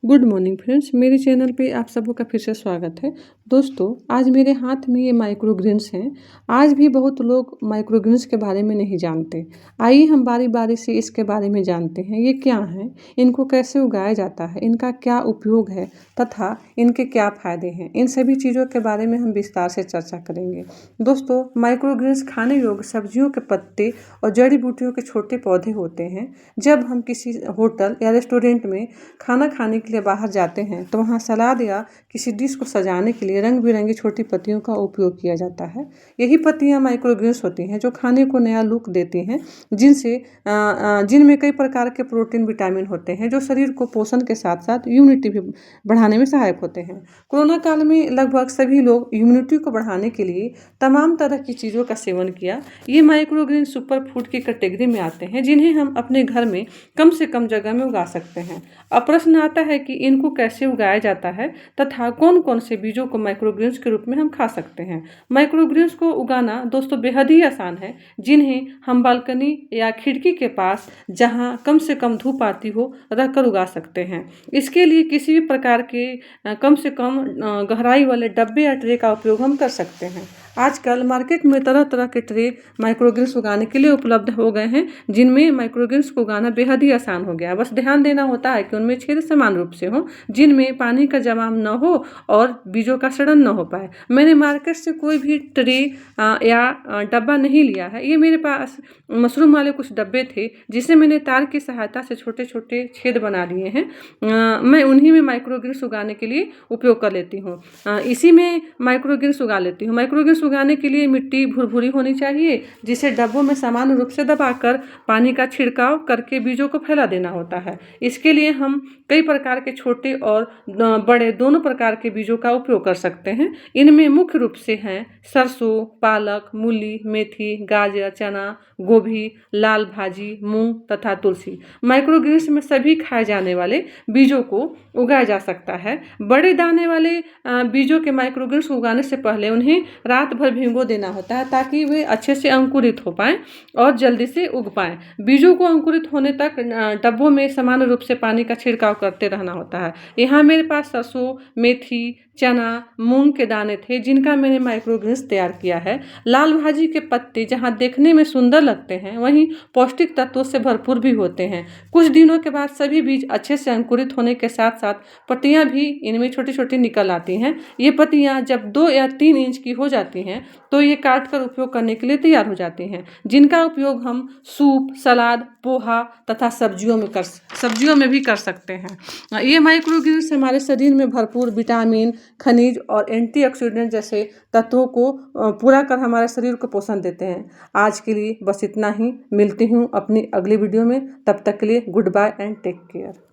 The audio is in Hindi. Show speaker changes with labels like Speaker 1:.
Speaker 1: गुड मॉर्निंग फ्रेंड्स, मेरे चैनल पे आप सबों का फिर से स्वागत है। दोस्तों, आज मेरे हाथ में ये माइक्रोग्रीन्स हैं। आज भी बहुत लोग माइक्रोग्रीन्स के बारे में नहीं जानते। आइए हम बारी बारी से इसके बारे में जानते हैं। ये क्या हैं, इनको कैसे उगाया जाता है, इनका क्या उपयोग है तथा इनके क्या फ़ायदे हैं। इन सभी चीज़ों के बारे में हम विस्तार से चर्चा करेंगे। दोस्तों, माइक्रोग्रीन्स खाने योग्य सब्जियों के पत्ते और जड़ी बूटियों के छोटे पौधे होते हैं। जब हम किसी होटल या रेस्टोरेंट में खाना खाने के लिए बाहर जाते हैं तो वहाँ सलाद या किसी डिश को सजाने के लिए रंग बिरंगी छोटी पत्तियों का उपयोग किया जाता है। यही पत्तियाँ माइक्रोग्रीन्स होती हैं जो खाने को नया लुक देती हैं, जिनमें कई प्रकार के प्रोटीन विटामिन होते हैं जो शरीर को पोषण के साथ साथ इम्यूनिटी भी बढ़ाने में सहायक होते हैं। कोरोना काल में लगभग सभी लोग इम्यूनिटी को बढ़ाने के लिए तमाम तरह की चीज़ों का सेवन किया। ये माइक्रोग्रीन सुपर फूड की कैटेगरी में आते हैं जिन्हें हम अपने घर में कम से कम जगह में उगा सकते हैं। अब प्रश्न आता है कि इनको कैसे उगाया जाता है तथा कौन कौन से बीजों को माइक्रोग्रीन्स के रूप में हम खा सकते हैं। माइक्रोग्रीन्स को उगाना दोस्तों बेहद ही आसान है, जिन्हें हम बालकनी या खिड़की के पास जहां कम से कम धूप आती हो रखकर उगा सकते हैं। इसके लिए किसी भी प्रकार के कम से कम गहराई वाले डब्बे या ट्रे का उपयोग हम कर सकते हैं। आजकल मार्केट में तरह तरह के ट्रे माइक्रोग्रीन्स उगाने के लिए उपलब्ध हो गए हैं, जिनमें माइक्रोग्रीन्स को उगाना बेहद ही आसान हो गया। बस ध्यान देना होता है कि उनमें छेद समान रूप से हो, जिनमें पानी का जमाव न हो और बीजों का सड़न न हो पाए। मैंने मार्केट से कोई भी ट्रे या डब्बा नहीं लिया है। ये मेरे पास मशरूम वाले कुछ डब्बे थे जिसे मैंने तार की सहायता से छोटे छोटे छेद बना लिए हैं। मैं उन्हीं में माइक्रोग्रीन्स उगाने के लिए उपयोग कर लेती हूँ। इसी में माइक्रोग्रीन्स उगा लेती हूँ। माइक्रोग्रीन्स उगाने के लिए मिट्टी भुरभुरी होनी चाहिए, जिसे डब्बों में समान रूप से दबाकर पानी का छिड़काव करके बीजों को फैला देना होता है। इसके लिए हम कई प्रकार के छोटे और बड़े दोनों प्रकार के बीजों का उपयोग कर सकते हैं। इनमें मुख्य रूप से हैं सरसों, पालक, मूली, मेथी, गाजर, चना, गोभी, लाल भाजी, मूंग तथा तुलसी। माइक्रोग्रीन्स में सभी खाए जाने वाले बीजों को उगाया जा सकता है। बड़े दाने वाले बीजों के माइक्रोग्रीन्स उगाने से पहले उन्हें रात भर भिगो देना होता है ताकि वे अच्छे से अंकुरित हो पाएं और जल्दी से उग पाएं। बीजों को अंकुरित होने तक डब्बों में समान रूप से पानी का छिड़काव करते रहना होता है। यहाँ मेरे पास सरसों, मेथी, चना, मूंग के दाने थे जिनका मैंने माइक्रोग्रीन्स तैयार किया है। लाल भाजी के पत्ते जहाँ देखने में सुंदर लगते हैं वहीं पौष्टिक तत्वों से भरपूर भी होते हैं। कुछ दिनों के बाद सभी बीज अच्छे से अंकुरित होने के साथ साथ पत्तियां भी इनमें छोटी छोटी निकल आती हैं। ये पत्तियां जब 2 या 3 इंच की हो जाती हैं तो ये काट कर उपयोग करने के लिए तैयार हो जाती हैं, जिनका उपयोग हम सूप, सलाद, पोहा तथा सब्जियों में भी कर सकते हैं। ये माइक्रोग्रीन्स हमारे शरीर में भरपूर विटामिन, खनिज और एंटीऑक्सीडेंट जैसे तत्वों को पूरा कर हमारे शरीर को पोषण देते हैं। आज के लिए बस इतना ही। मिलती हूँ अपनी अगली वीडियो में। तब तक के लिए goodbye and take care.